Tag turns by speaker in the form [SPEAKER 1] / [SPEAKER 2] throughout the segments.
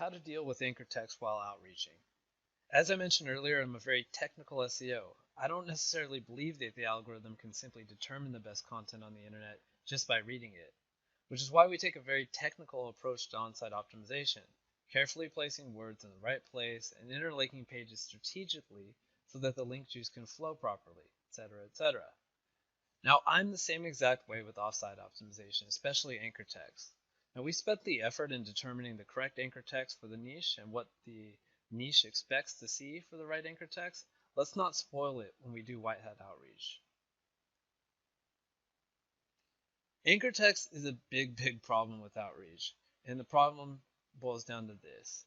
[SPEAKER 1] how to deal with anchor text while outreaching. As I mentioned earlier, I'm a very technical SEO. I don't necessarily believe that the algorithm can simply determine the best content on the internet just by reading it, which is why we take a very technical approach to on-site optimization, carefully placing words in the right place and interlinking pages strategically so that the link juice can flow properly, etc., etc. Now, I'm the same exact way with offsite optimization, especially anchor text. Now, we spent the effort in determining the correct anchor text for the niche and what the niche expects to see for the right anchor text. Let's not spoil it when we do white hat outreach. Anchor text is a big problem with outreach, and the problem boils down to this.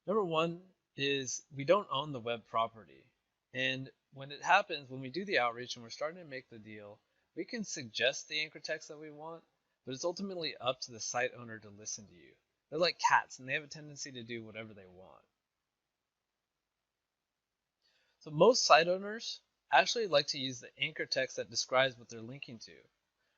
[SPEAKER 1] Number one is we don't own the web property. And when it happens, when we do the outreach and we're starting to make the deal, we can suggest the anchor text that we want, but it's ultimately up to the site owner to listen to you. They're like cats and they have a tendency to do whatever they want. So most site owners actually like to use the anchor text that describes what they're linking to.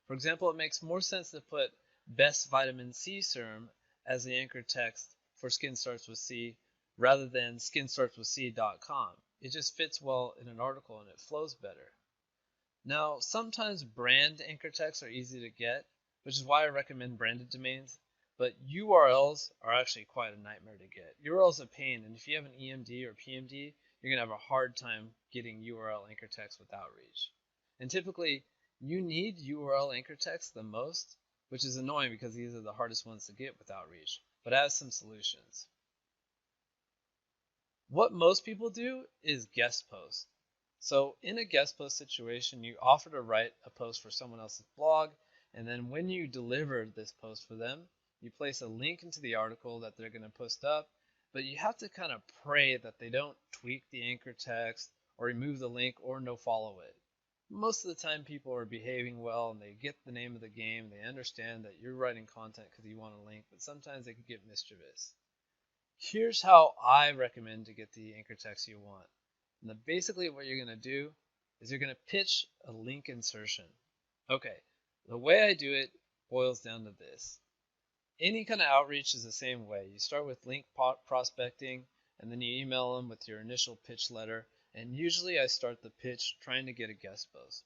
[SPEAKER 1] For example, it makes more sense to put best vitamin C serum as the anchor text for Skin Starts with C rather than skinstartswithc.com. It just fits well in an article and it flows better. Now, sometimes brand anchor texts are easy to get, which is why I recommend branded domains, but URLs are actually quite a nightmare to get. URLs are a pain, and if you have an EMD or PMD, you're going to have a hard time getting URL anchor text with outreach. And typically, you need URL anchor text the most, which is annoying because these are the hardest ones to get with outreach, but I have some solutions. What most people do is guest post. So in a guest post situation, you offer to write a post for someone else's blog, and then when you deliver this post for them, you place a link into the article that they're going to post up, but you have to kind of pray that they don't tweak the anchor text or remove the link or no follow it. Most of the time people are behaving well and they get the name of the game, they understand that you're writing content because you want a link, but sometimes they can get mischievous. Here's how I recommend to get the anchor text you want. And basically what you're going to do is you're going to pitch a link insertion. Okay, the way I do it boils down to this. Any kind of outreach is the same way. You start with link prospecting, and then you email them with your initial pitch letter. And usually I start the pitch trying to get a guest post.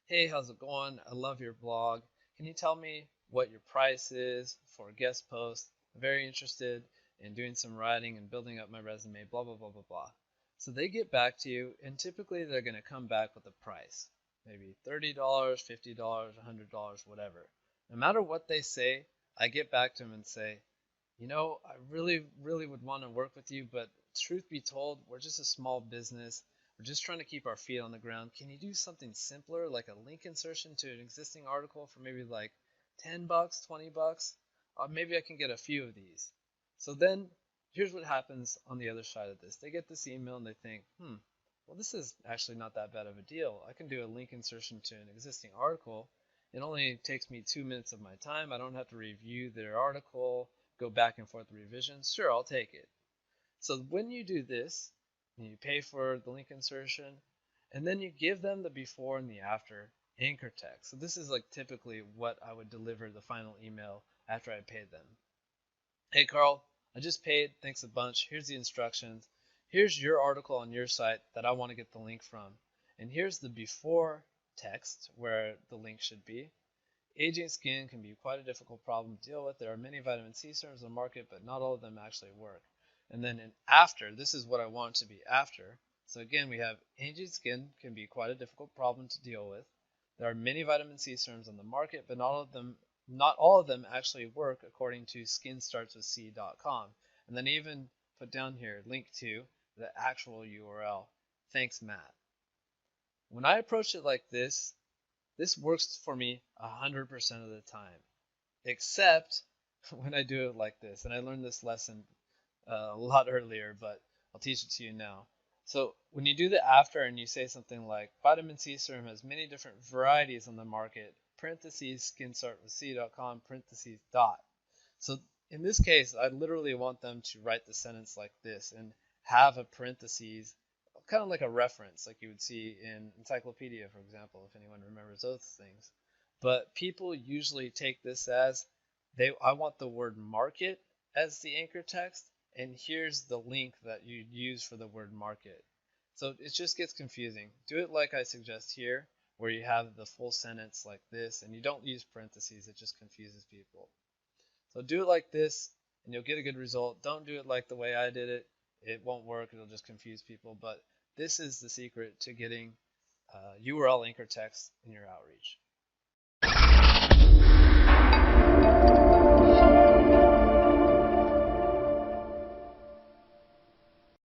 [SPEAKER 1] Hey, how's it going? I love your blog. Can you tell me what your price is for a guest post? I'm very interested in doing some writing and building up my resume, blah, blah, blah, blah, blah. So they get back to you, and typically they're going to come back with a price, maybe $30, $50, $100, whatever. No matter what they say, I get back to them and say, you know, I really would want to work with you, but truth be told, we're just a small business. We're just trying to keep our feet on the ground. Can you do something simpler, like a link insertion to an existing article for maybe like 10 bucks, 20 bucks? Maybe I can get a few of these. So then here's what happens on the other side of this. They get this email and they think, well, this is actually not that bad of a deal. I can do a link insertion to an existing article. It only takes me 2 minutes of my time. I don't have to review their article, go back and forth revisions. Sure, I'll take it. So when you do this, you pay for the link insertion, and then you give them the before and the after anchor text. So this is like typically what I would deliver the final email after I paid them. Hey, Carl, I just paid. Thanks a bunch. Here's the instructions. Here's your article on your site that I want to get the link from. And here's the before text where the link should be. Aging skin can be quite a difficult problem to deal with. There are many vitamin C serums on the market, but not all of them actually work. And then in after, this is what I want to be after. So again, we have aging skin can be quite a difficult problem to deal with. There are many vitamin C serums on the market, but not all of them actually work according to skinstartswithc.com. And then even put down here, link to the actual URL. Thanks, Matt. When I approach it like this works for me 100% of the time, except when I do it like this. And I learned this lesson a lot earlier, but I'll teach it to you now. So when you do the after and you say something like vitamin C serum has many different varieties on the market, parentheses skinstartswithc.com, parentheses dot. So in this case, I literally want them to write the sentence like this and have a parentheses, kind of like a reference, like you would see in encyclopedia, for example, if anyone remembers those things. But people usually take this as I want the word market as the anchor text, and here's the link that you use for the word market. So it just gets confusing. Do it like I suggest here, where you have the full sentence like this, and you don't use parentheses. It just confuses people. So do it like this, and you'll get a good result. Don't do it like the way I did it. It won't work. It'll just confuse people. But this is the secret to getting URL anchor text in your outreach.